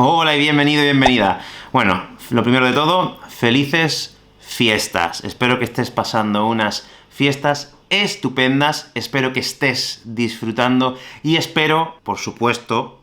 Hola y bienvenido y bienvenida. Bueno, lo primero de todo, felices fiestas. Espero que estés pasando unas fiestas estupendas, espero que estés disfrutando y espero, por supuesto,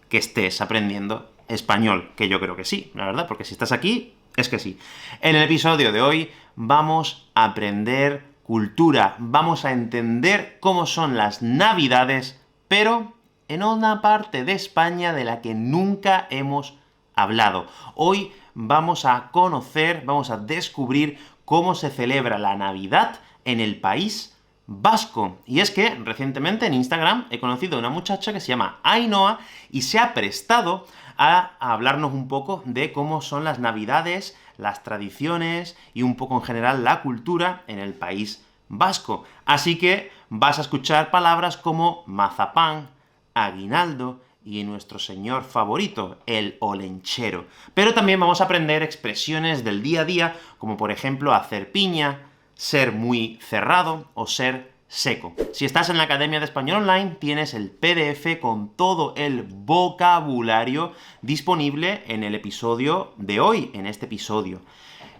que estés aprendiendo español, que yo creo que sí, la verdad, porque si estás aquí, es que sí. En el episodio de hoy vamos a aprender cultura, vamos a entender cómo son las Navidades, pero en una parte de España de la que nunca hemos hablado. Hoy vamos a conocer, vamos a descubrir cómo se celebra la Navidad en el País Vasco. Y es que, recientemente en Instagram he conocido a una muchacha que se llama Ainhoa y se ha prestado a hablarnos un poco de cómo son las Navidades, las tradiciones y un poco en general la cultura en el País Vasco. Así que vas a escuchar palabras como mazapán, aguinaldo y nuestro señor favorito, el olenchero. Pero también vamos a aprender expresiones del día a día, como por ejemplo hacer piña, ser muy cerrado o ser seco. Si estás en la Academia de Español Online, tienes el PDF con todo el vocabulario disponible en el episodio de hoy, en este episodio.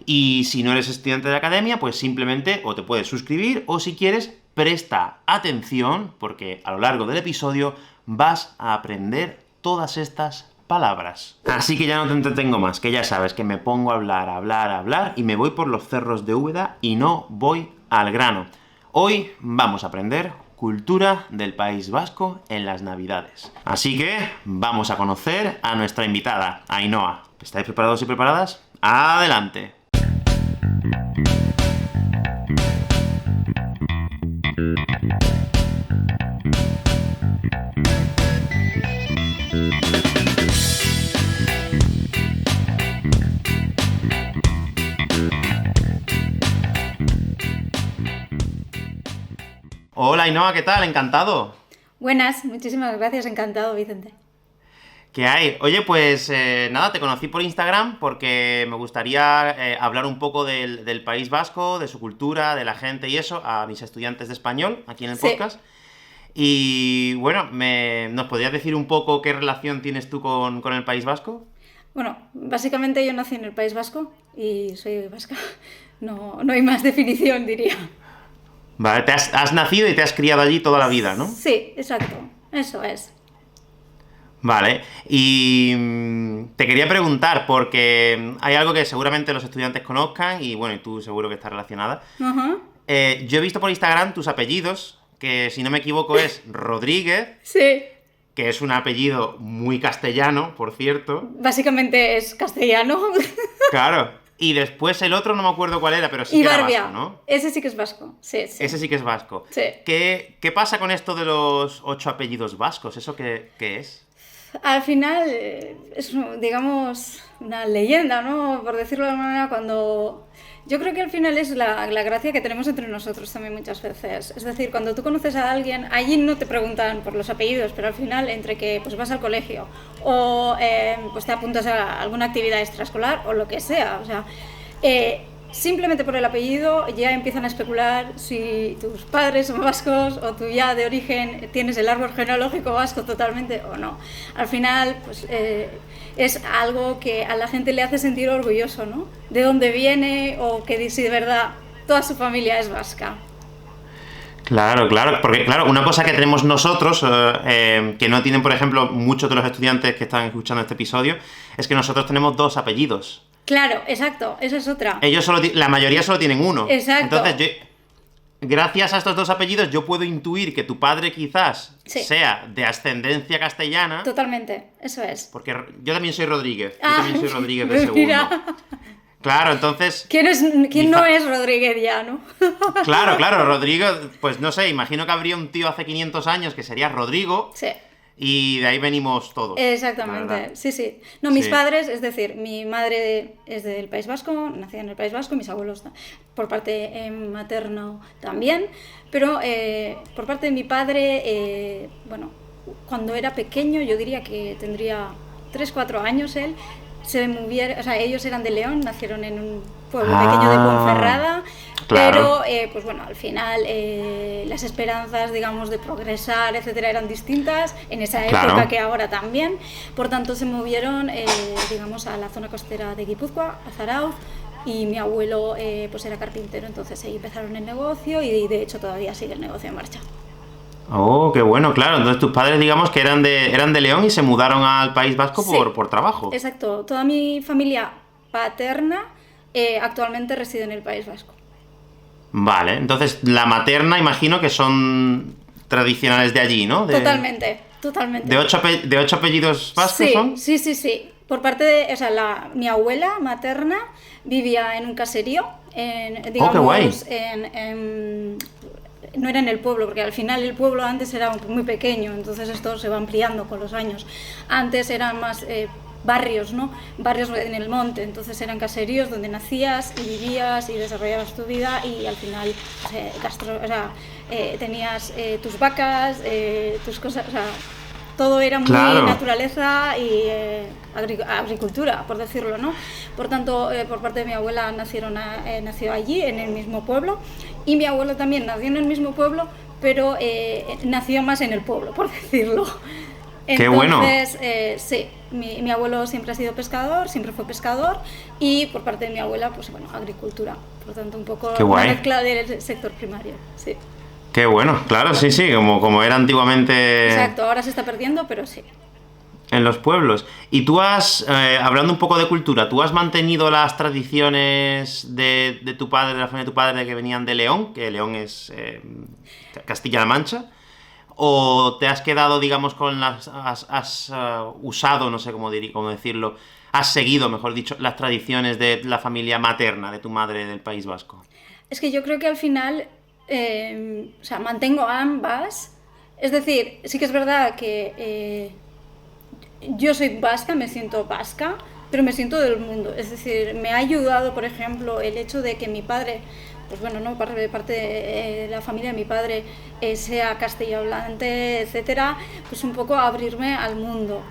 Y si no eres estudiante de la Academia, pues simplemente o te puedes suscribir, o si quieres, presta atención, porque a lo largo del episodio vas a aprender todas estas palabras. Así que ya no te entretengo más, que ya sabes que me pongo a hablar, y me voy por los cerros de Úbeda y no voy al grano. Hoy vamos a aprender cultura del País Vasco en las Navidades. Así que vamos a conocer a nuestra invitada, Ainhoa. ¿Estáis preparados y preparadas? ¡Adelante! Hola Ainhoa, ¿qué tal? Encantado. Buenas, muchísimas gracias, encantado, Vicente. ¿Qué hay? Oye, pues nada, te conocí por Instagram porque me gustaría hablar un poco del País Vasco, de su cultura, de la gente y eso, a mis estudiantes de español, aquí en el podcast. Y bueno, ¿nos podrías decir un poco qué relación tienes tú con el País Vasco? Bueno, básicamente yo nací en el País Vasco y soy vasca. No hay más definición, diría. Vale, has nacido y te has criado allí toda la vida, ¿no? Sí, exacto, eso es. Vale, y te quería preguntar, porque hay algo que seguramente los estudiantes conozcan, y bueno, y tú seguro que estás relacionada. Uh-huh. Yo he visto por Instagram tus apellidos, que si no me equivoco es Rodríguez. Sí. Que es un apellido muy castellano, por cierto. Básicamente es castellano. Claro. Y después el otro no me acuerdo cuál era, pero sí que era vasco, ¿no? Ese sí que es vasco, sí. Ese sí que es vasco. Sí. ¿Qué pasa con esto de los 8 apellidos vascos? ¿Eso qué es? Al final es, digamos, una leyenda, ¿no? Por decirlo de alguna manera, cuando... Yo creo que al final es la gracia que tenemos entre nosotros también muchas veces. Es decir, cuando tú conoces a alguien, allí no te preguntan por los apellidos, pero al final, entre que pues vas al colegio o pues te apuntas a alguna actividad extraescolar o lo que sea, o sea... simplemente por el apellido ya empiezan a especular si tus padres son vascos o tú ya de origen tienes el árbol genealógico vasco totalmente o no. Al final, pues es algo que a la gente le hace sentir orgulloso, ¿no? De dónde viene o que si de verdad toda su familia es vasca. Claro, porque claro, una cosa que tenemos nosotros, que no tienen, por ejemplo, muchos de los estudiantes que están escuchando este episodio, es que nosotros tenemos 2 apellidos. Claro, exacto, esa es otra. La mayoría solo tienen uno. Exacto. Entonces, gracias a estos 2 apellidos, yo puedo intuir que tu padre quizás sea de ascendencia castellana. Totalmente, eso es. Porque yo también soy Rodríguez. Yo también soy Rodríguez de segundo. Mira. Claro, entonces... ¿Quién no es Rodríguez ya, no? Claro, Rodrigo, pues no sé, imagino que habría un tío hace 500 años que sería Rodrigo. Sí. Y de ahí venimos todos. Exactamente, sí. No, mis padres, es decir, mi madre es del País Vasco, nací en el País Vasco, mis abuelos por parte materno también, pero por parte de mi padre, bueno, cuando era pequeño, yo diría que tendría 3-4 años él, ellos eran de León, nacieron en un pueblo pequeño de Ponferrada. Claro. Pero, pues bueno, al final las esperanzas, digamos, de progresar, etcétera, eran distintas en esa época que ahora también. Por tanto, se movieron, digamos, a la zona costera de Guipúzcoa, a Zarauz, y mi abuelo pues era carpintero, entonces ahí empezaron el negocio y de hecho todavía sigue el negocio en marcha. Oh, qué bueno, claro. Entonces tus padres, digamos, que eran de León y se mudaron al País Vasco Sí, por trabajo. exacto. Toda mi familia paterna actualmente reside en el País Vasco. Vale, entonces la materna imagino que son tradicionales de allí, ¿no? Totalmente, totalmente. ¿De ocho apellidos vascos son? Sí. Por parte de, o sea, mi abuela materna vivía en un caserío, digamos, qué guay. No era en el pueblo, porque al final el pueblo antes era muy pequeño, entonces esto se va ampliando con los años. Antes eran más barrios, ¿no? Barrios en el monte, entonces eran caseríos donde nacías y vivías y desarrollabas tu vida y al final tenías tus vacas, tus cosas, o sea, todo era muy naturaleza y agricultura, por decirlo, ¿no? Por tanto, por parte de mi abuela nació allí, en el mismo pueblo, y mi abuelo también nació en el mismo pueblo, pero nació más en el pueblo, por decirlo. Entonces, ¡qué bueno! Sí, mi abuelo siempre ha sido pescador, siempre fue pescador, y por parte de mi abuela, pues bueno, agricultura. Por tanto, un poco una mezcla del sector primario, sí. Qué bueno, claro, sí, como era antiguamente. Exacto, ahora se está perdiendo, pero sí. En los pueblos. Y tú hablando un poco de cultura, ¿tú has mantenido las tradiciones de tu padre, de la familia de tu padre, que venían de León, que León es Castilla-La Mancha? ¿O te has quedado, digamos, con has usado, no sé cómo decirlo, has seguido, mejor dicho, las tradiciones de la familia materna, de tu madre del País Vasco? Es que yo creo que al final, o sea, mantengo ambas. Es decir, sí que es verdad que yo soy vasca, me siento vasca, pero me siento del mundo. Es decir, me ha ayudado, por ejemplo, el hecho de que mi padre, pues bueno, no parte de la familia de mi padre sea castellanohablante, etcétera, pues un poco abrirme al mundo.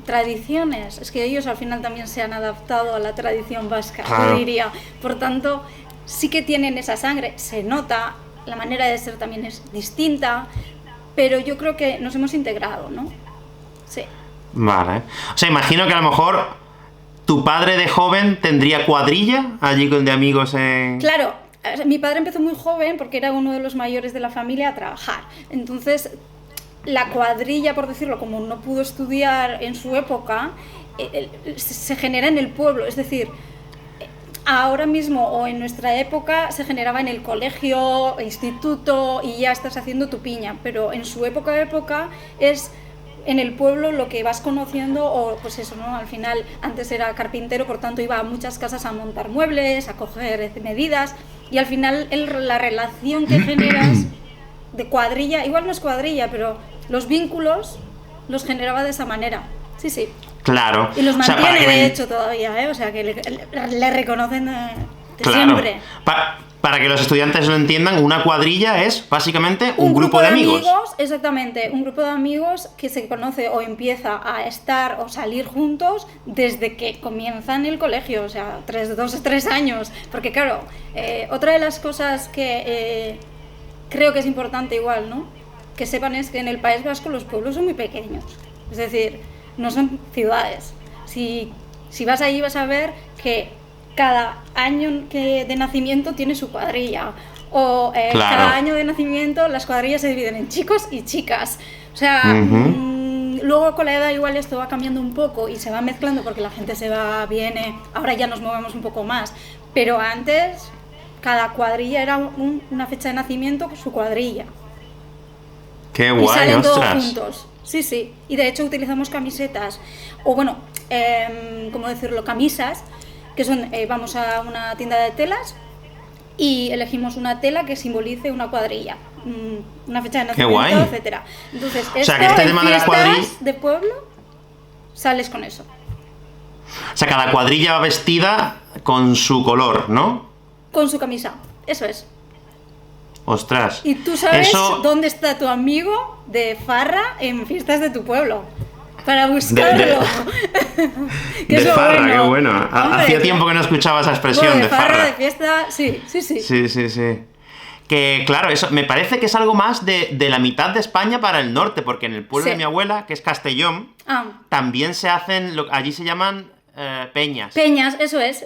Tradiciones, es que ellos al final también se han adaptado a la tradición vasca, yo diría. Por tanto, sí que tienen esa sangre, se nota, la manera de ser también es distinta, pero yo creo que nos hemos integrado, ¿no? Sí. Vale. O sea, imagino que a lo mejor tu padre de joven tendría cuadrilla allí de amigos en... Claro, mi padre empezó muy joven porque era uno de los mayores de la familia a trabajar. Entonces, la cuadrilla, por decirlo, como no pudo estudiar en su época, se genera en el pueblo, es decir... Ahora mismo o en nuestra época se generaba en el colegio, instituto y ya estás haciendo tu piña, pero en su época es en el pueblo lo que vas conociendo o pues eso, ¿no? Al final antes era carpintero, por tanto iba a muchas casas a montar muebles, a coger medidas y al final la relación que generas de cuadrilla, igual no es cuadrilla, pero los vínculos los generaba de esa manera, sí. Claro. Y los mantiene, de hecho, todavía, o sea, que le reconocen de siempre. Para que los estudiantes lo entiendan, una cuadrilla es básicamente un grupo de amigos. Exactamente, un grupo de amigos que se conoce o empieza a estar o salir juntos desde que comienzan el colegio, o sea, 2 o 3 años. Porque claro, otra de las cosas que creo que es importante igual, ¿no? Que sepan es que en el País Vasco los pueblos son muy pequeños. Es decir, no son ciudades. Si vas ahí vas a ver que cada año de nacimiento tiene su cuadrilla. O cada año de nacimiento las cuadrillas se dividen en chicos y chicas. O sea, luego con la edad igual esto va cambiando un poco y se va mezclando porque la gente viene. Ahora ya nos movemos un poco más. Pero antes cada cuadrilla era una fecha de nacimiento, su cuadrilla. ¡Qué guay! Y salen ¡ostras! todos juntos. Sí. Y de hecho utilizamos camisetas, o bueno, ¿cómo decirlo? Camisas, que son, vamos a una tienda de telas y elegimos una tela que simbolice una cuadrilla, una fecha de nacimiento, etcétera. Entonces, o sea, que este tema de la cuadrilla de pueblo, sales con eso. O sea, cada cuadrilla va vestida con su color, ¿no? Con su camisa, eso es. ¡Ostras! Y tú sabes dónde está tu amigo de farra en fiestas de tu pueblo. para buscarlo. De farra, qué bueno. Hombre, Hacía tiempo que no escuchaba esa expresión, bueno, de farra. de fiesta, sí. Sí. Que claro, eso me parece que es algo más de la mitad de España para el norte, porque en el pueblo Sí. de mi abuela, que es Castellón, también se hacen, allí se llaman peñas. Peñas, eso es.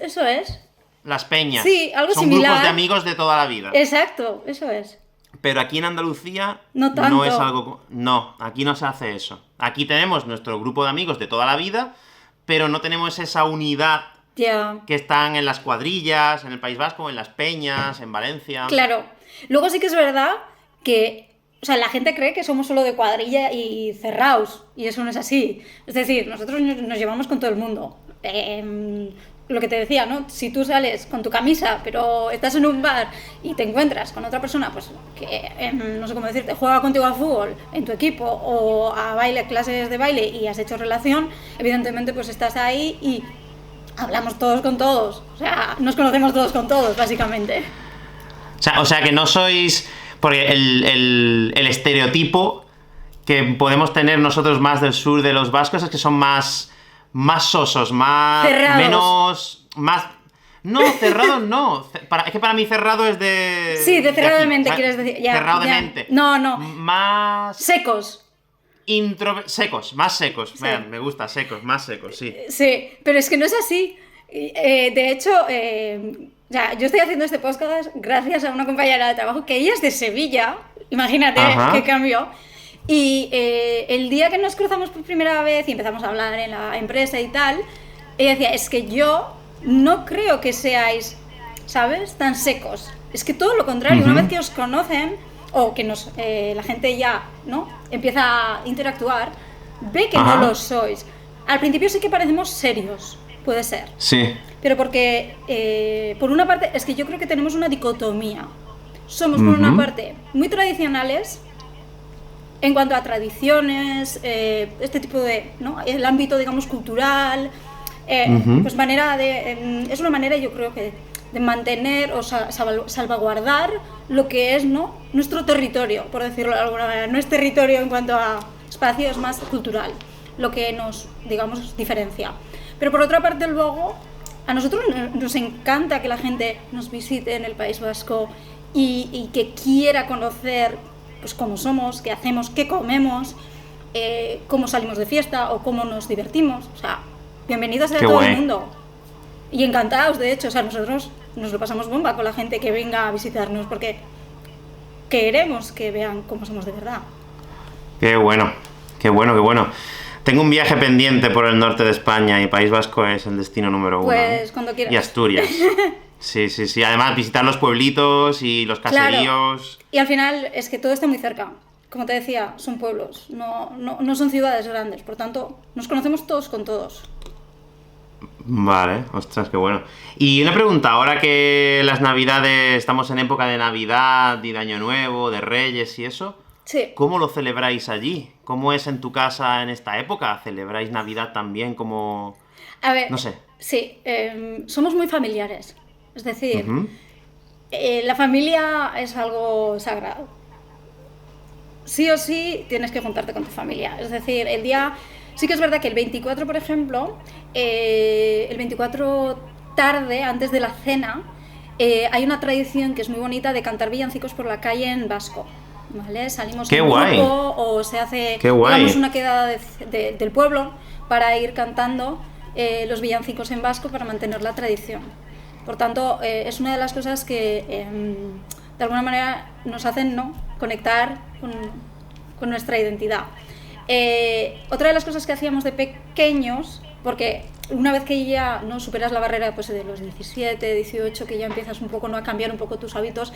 Las peñas. Sí, algo Son similar. grupos de amigos de toda la vida. Exacto, eso es. Pero aquí en Andalucía No tanto. es algo... No, aquí no se hace eso. Aquí tenemos nuestro grupo de amigos de toda la vida, pero no tenemos esa unidad Ya. que están en las cuadrillas, en el País Vasco, en las peñas, en Valencia. Claro. Luego sí que es verdad que, o sea, la gente cree que somos solo de cuadrilla y cerraos, y eso no es así. Es decir, nosotros nos llevamos con todo el mundo. Lo que te decía, ¿no? Si tú sales con tu camisa, pero estás en un bar y te encuentras con otra persona, pues que, no sé cómo decirte, juega contigo a fútbol en tu equipo o a baile, clases de baile y has hecho relación, evidentemente pues estás ahí y hablamos todos con todos. O sea, nos conocemos todos con todos, básicamente. O sea que no sois... Porque el estereotipo que podemos tener nosotros más del sur de los vascos es que son más sosos, más... Cerrados. Menos... Más... No, cerrados no. Es que para mí cerrado es de... Sí, de cerrado de aquí, mente, ¿sabes? quieres decir. Ya, cerrado de ya. mente. No. Más... Secos. Secos, más secos. Sí. Vean, me gusta, secos, más secos, sí. Sí, pero es que no es así. De hecho, yo estoy haciendo este podcast gracias a una compañera de trabajo que ella es de Sevilla. Imagínate qué cambio. Y el día que nos cruzamos por primera vez y empezamos a hablar en la empresa y tal, ella decía, es que yo no creo que seáis, ¿sabes?, tan secos. Es que todo lo contrario, una vez que os conocen o que la gente ya, ¿no?, empieza a interactuar, ve que no lo sois. Al principio sí que parecemos serios, puede ser. Sí. Pero porque, por una parte, es que yo creo que tenemos una dicotomía. Somos, por una parte, muy tradicionales en cuanto a tradiciones, este tipo de, ¿no?, el ámbito, digamos, cultural, pues es una manera, yo creo que, de mantener o salvaguardar lo que es, ¿no?, nuestro territorio, por decirlo de alguna manera. No es territorio en cuanto a espacio, es más cultural, lo que nos, digamos, diferencia. Pero por otra parte, luego, a nosotros nos encanta que la gente nos visite en el País Vasco y que quiera conocer, pues, cómo somos, qué hacemos, qué comemos, cómo salimos de fiesta o cómo nos divertimos. O sea, bienvenidos a todo el mundo. Y encantados, de hecho. O sea, nosotros nos lo pasamos bomba con la gente que venga a visitarnos porque queremos que vean cómo somos de verdad. Qué bueno. Tengo un viaje pendiente por el norte de España y País Vasco es el destino número 1. Pues cuando quieras. Y Asturias. Sí. Además, visitar los pueblitos y los caseríos. Claro. Y al final es que todo está muy cerca. Como te decía, son pueblos, no son ciudades grandes. Por tanto, nos conocemos todos con todos. Vale, ostras, qué bueno. Y una pregunta, ahora que las Navidades, estamos en época de Navidad y de Año Nuevo, de Reyes y eso, sí. ¿Cómo lo celebráis allí? ¿Cómo es en tu casa en esta época? ¿Celebráis Navidad también como...? A ver, no sé. Sí, somos muy familiares. Es decir, la familia es algo sagrado. Sí o sí tienes que juntarte con tu familia. Es decir, el día... Sí que es verdad que el 24, por ejemplo, el 24 tarde, antes de la cena, hay una tradición que es muy bonita de cantar villancicos por la calle en vasco. ¿Vale? Salimos en grupo o se hace, digamos, una quedada del pueblo para ir cantando los villancicos en vasco para mantener la tradición. Por tanto, es una de las cosas que de alguna manera nos hacen, ¿no?, conectar con nuestra identidad. Otra de las cosas que hacíamos de pequeños, porque una vez que ya no superas la barrera, pues, de los 17, 18, que ya empiezas un poco, ¿no?, a cambiar un poco tus hábitos,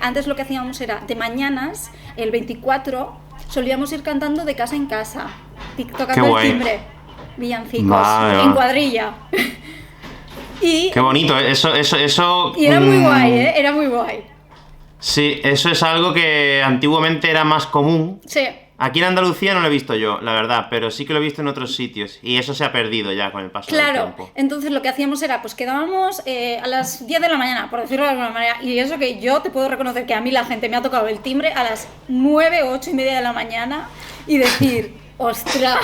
antes lo que hacíamos era, de mañanas, el 24, solíamos ir cantando de casa en casa, tocando el timbre, villancicos, en cuadrilla. Y, qué bonito, eso... Y era muy guay, era muy guay. Sí, eso es algo que antiguamente era más común. Sí. Aquí en Andalucía no lo he visto yo, la verdad, pero sí que lo he visto en otros sitios. Y eso se ha perdido ya con el paso del tiempo. Claro, entonces lo que hacíamos era, pues quedábamos a las 10 de la mañana, por decirlo de alguna manera. Y eso que yo te puedo reconocer que a mí la gente me ha tocado el timbre a las 9 o 8 y media de la mañana y decir, ¡Ostras!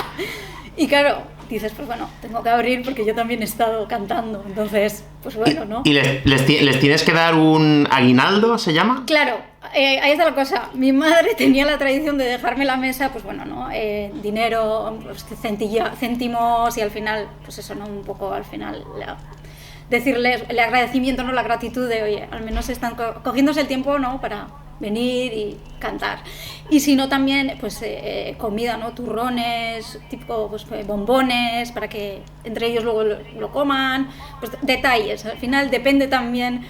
Y claro, dices, pues bueno, tengo que abrir porque yo también he estado cantando, entonces, pues bueno, ¿no? ¿Y les tienes que dar un aguinaldo, se llama? Claro, ahí está la cosa. Mi madre tenía la tradición de dejarme la mesa, pues bueno, ¿no? Dinero, pues, céntimos y al final, pues eso, ¿no? Un poco al final decirles el agradecimiento, ¿no? La gratitud de, oye, al menos están cogiéndose el tiempo, ¿no? Para venir y cantar. Y si no también, pues comida, ¿no? Turrones, tipo pues, bombones, para que entre ellos luego lo coman, pues detalles. Al final depende también,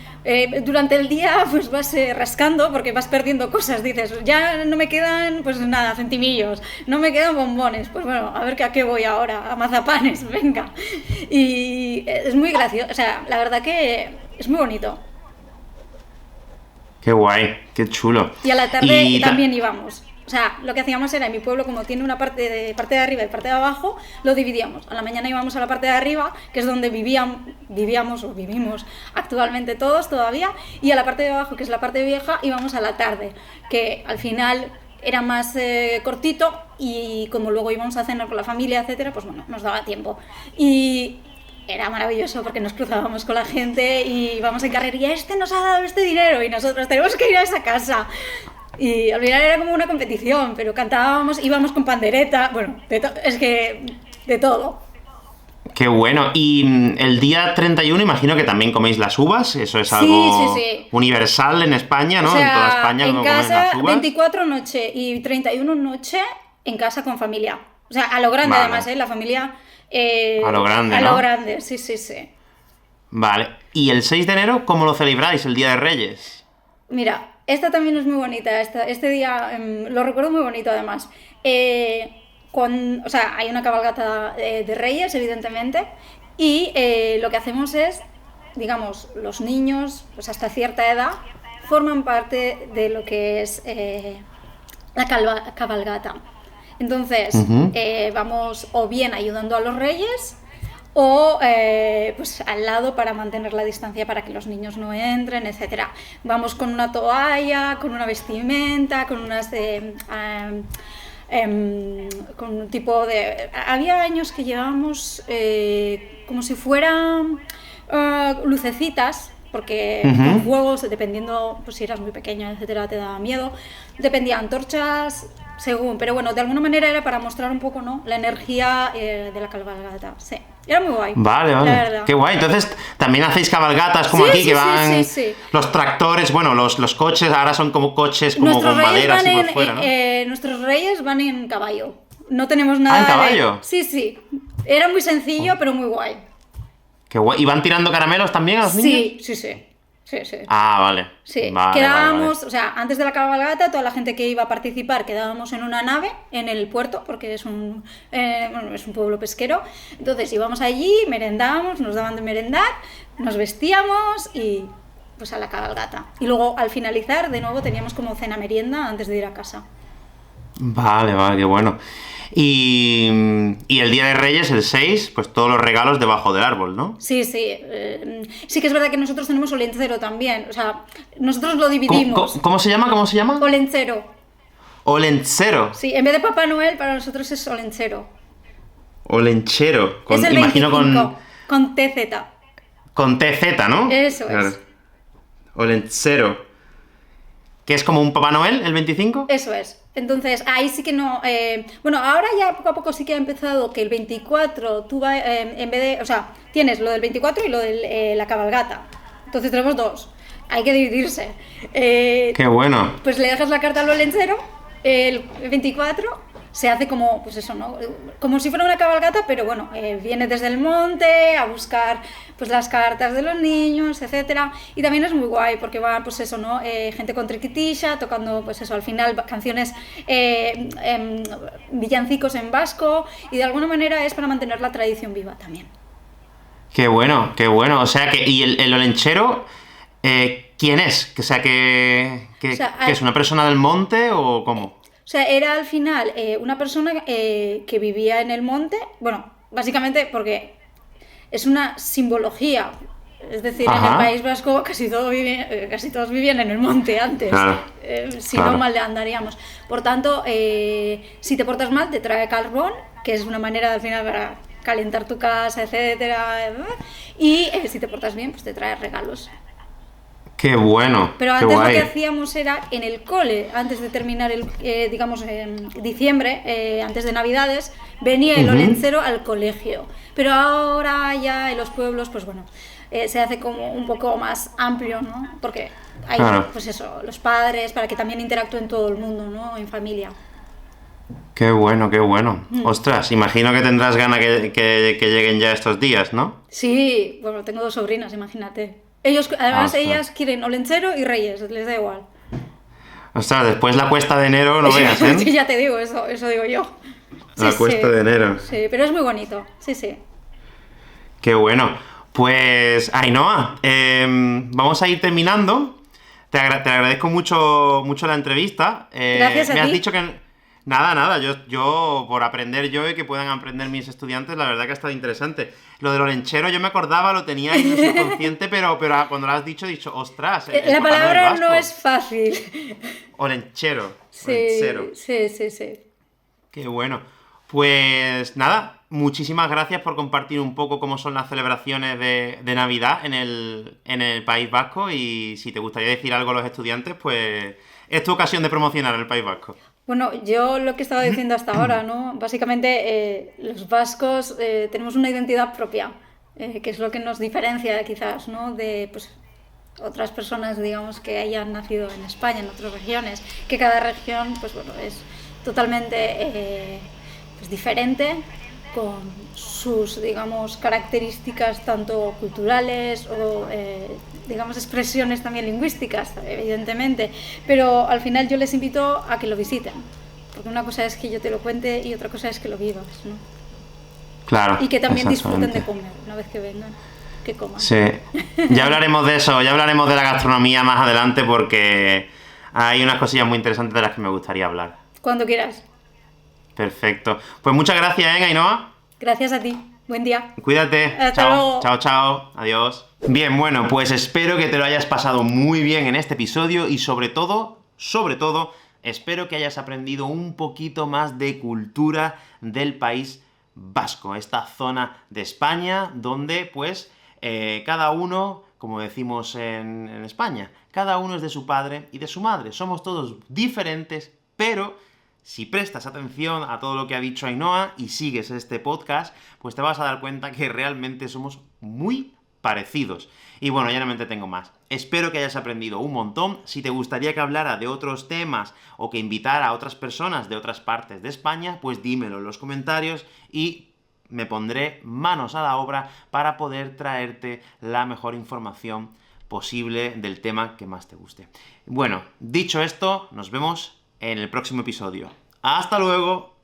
durante el día pues vas rascando porque vas perdiendo cosas, dices, ya no me quedan pues nada, centimillos, no me quedan bombones, pues bueno, a ver a qué voy ahora, a mazapanes, venga. Y es muy gracioso, o sea, la verdad que es muy bonito. Qué guay, qué chulo. Y a la tarde también íbamos. O sea, lo que hacíamos era, en mi pueblo, como tiene una parte de arriba y parte de abajo, lo dividíamos. A la mañana íbamos a la parte de arriba, que es donde vivíamos o vivimos actualmente todos todavía, y a la parte de abajo, que es la parte vieja, íbamos a la tarde, que al final era más cortito, y como luego íbamos a cenar con la familia, etcétera, pues bueno, nos daba tiempo. Y era maravilloso porque nos cruzábamos con la gente y íbamos en carrería, este nos ha dado este dinero y nosotros tenemos que ir a esa casa. Y al final era como una competición, pero cantábamos, íbamos con pandereta, bueno, es que de todo. Qué bueno. Y el día 31 imagino que también coméis las uvas, eso es algo universal en España, ¿no? O sea, en toda España en como comen casa, las uvas. 24 noche y 31 noche en casa con familia. O sea, a lo grande Vale. además, la familia... a lo grande, a ¿no? lo grande, sí, sí, sí. Vale. ¿Y el 6 de enero cómo lo celebráis, el Día de Reyes? Mira, esta también es muy bonita, este día lo recuerdo muy bonito además. O sea, hay una cabalgata de Reyes, evidentemente, y lo que hacemos es, digamos, los niños, pues hasta cierta edad, forman parte de lo que es la cabalgata. Entonces, vamos o bien ayudando a los reyes o pues al lado para mantener la distancia para que los niños no entren, etcétera. Vamos con una toalla, con una vestimenta, con unas con un tipo de... Había años que llevábamos como si fueran lucecitas, porque con juegos, dependiendo, pues si eras muy pequeña, etcétera, te daba miedo. Dependían antorchas, según, pero bueno, de alguna manera era para mostrar un poco, ¿no? La energía de la cabalgata. Sí, era muy guay. Vale, vale. La verdad. Qué guay. Entonces, también hacéis cabalgatas como aquí, que van sí. los tractores, bueno, los coches, ahora son como coches como Nuestros con reyes maderas y van por fuera, ¿no? nuestros reyes van en caballo. No tenemos nada ¿en caballo? Sí, sí. Era muy sencillo, pero muy guay. Qué guay. ¿Y van tirando caramelos también a los niños? Sí. Ah, vale. Sí, vale, quedábamos, vale. o sea, antes de la cabalgata, toda la gente que iba a participar quedábamos en una nave en el puerto, porque es un pueblo pesquero. Entonces íbamos allí, merendábamos, nos daban de merendar, nos vestíamos y pues a la cabalgata. Y luego al finalizar, de nuevo, teníamos como cena merienda antes de ir a casa. Vale, qué bueno. Y el Día de Reyes, el 6, pues todos los regalos debajo del árbol, ¿no? Sí. Sí que es verdad que nosotros tenemos olencero también. O sea, nosotros lo dividimos. ¿Cómo se llama? Olencero. Olencero. Sí, en vez de Papá Noel, para nosotros es olencero. Olenchero. Es el imagino 25, con TZ. Con TZ, ¿no? Eso claro. es. Olencero. ¿Que es como un Papá Noel, el 25? Eso es. Entonces, ahí sí que no... bueno, ahora ya poco a poco sí que ha empezado que el 24 tú vas, en vez de... O sea, tienes lo del 24 y lo de la cabalgata. Entonces tenemos dos. Hay que dividirse. ¡Qué bueno! Pues le dejas la carta al olencero, el 24... Se hace como, pues eso, ¿no? Como si fuera una cabalgata, pero bueno, viene desde el monte a buscar pues las cartas de los niños, etcétera. Y también es muy guay porque va, pues eso, ¿no? Gente con triquitisha, tocando, pues eso, al final canciones, villancicos en vasco, y de alguna manera es para mantener la tradición viva también. ¡Qué bueno! O sea, ¿y el olenchero, quién es? O sea, ¿que es una persona del monte o cómo? O sea, era al final una persona que vivía en el monte, bueno, básicamente porque es una simbología Es decir, en el Ajá. País Vasco casi todos vivían en el monte antes. Claro, Si claro. no, mal andaríamos. Por tanto, si te portas mal, te trae carbón, que es una manera al final para calentar tu casa, etcétera. Y si te portas bien, pues te trae regalos. Qué bueno, Pero qué antes lo que guay. hacíamos era en el cole, antes de terminar digamos, en diciembre, antes de Navidades, venía el Ujú. olentzero al colegio. Pero ahora ya en los pueblos, pues bueno, se hace como un poco más amplio, ¿no? Porque hay, Claro, pues eso, los padres, para que también interactúen todo el mundo, ¿no? En familia. qué bueno, qué bueno. Ostras, imagino que tendrás ganas que lleguen ya estos días, ¿no? Sí, bueno, tengo 2 sobrinas, imagínate. Además, Ostras. ellas quieren olentzero y reyes, les da igual. Ostras, después la cuesta de enero no veas, ¿eh? Sí, ya te digo, eso digo yo. Sí, La cuesta sí, de enero. sí, pero es muy bonito, sí, sí. Qué bueno. Pues, Ainhoa, vamos a ir terminando. Te agradezco mucho, mucho la entrevista. Gracias a Me has ti. dicho que... Nada, nada, yo por aprender yo y que puedan aprender mis estudiantes, la verdad que ha estado interesante. Lo del olenchero yo me acordaba, lo tenía ahí en el subconsciente, pero cuando lo has dicho, he dicho, ostras, La hablo del palabra no vasco. es fácil. Olenchero, Sí, olenchero. sí, sí, sí. Qué bueno. Pues nada, muchísimas gracias por compartir un poco cómo son las celebraciones de Navidad en el País Vasco y si te gustaría decir algo a los estudiantes, pues es tu ocasión de promocionar el País Vasco. Bueno, yo lo que estaba diciendo hasta ahora, ¿no? Básicamente, los vascos tenemos una identidad propia, que es lo que nos diferencia quizás, ¿no? De pues, otras personas, digamos, que hayan nacido en España, en otras regiones, que cada región, pues bueno, es totalmente pues, diferente, con sus, digamos, características tanto culturales o, digamos, expresiones también lingüísticas, evidentemente. Pero al final yo les invito a que lo visiten, porque una cosa es que yo te lo cuente y otra cosa es que lo vivas, ¿no? Claro, Y que también disfruten de exactamente. comer una vez que vengan, que coman. Sí. Ya hablaremos de eso, ya hablaremos de la gastronomía más adelante porque hay unas cosillas muy interesantes de las que me gustaría hablar. Cuando quieras. Perfecto. Pues muchas gracias, Ainhoa. Gracias a ti. Buen día. Cuídate. Hasta Chao, luego. chao, chao. Adiós. Bien, bueno, pues espero que te lo hayas pasado muy bien en este episodio y sobre todo, espero que hayas aprendido un poquito más de cultura del País Vasco, esta zona de España donde, pues, cada uno, como decimos en España, cada uno es de su padre y de su madre. Somos todos diferentes, pero si prestas atención a todo lo que ha dicho Ainhoa y sigues este podcast, pues te vas a dar cuenta que realmente somos muy parecidos. Y bueno, ya no me entretengo más. Espero que hayas aprendido un montón. Si te gustaría que hablara de otros temas o que invitara a otras personas de otras partes de España, pues dímelo en los comentarios y me pondré manos a la obra para poder traerte la mejor información posible del tema que más te guste. Bueno, dicho esto, nos vemos en el próximo episodio. ¡Hasta luego!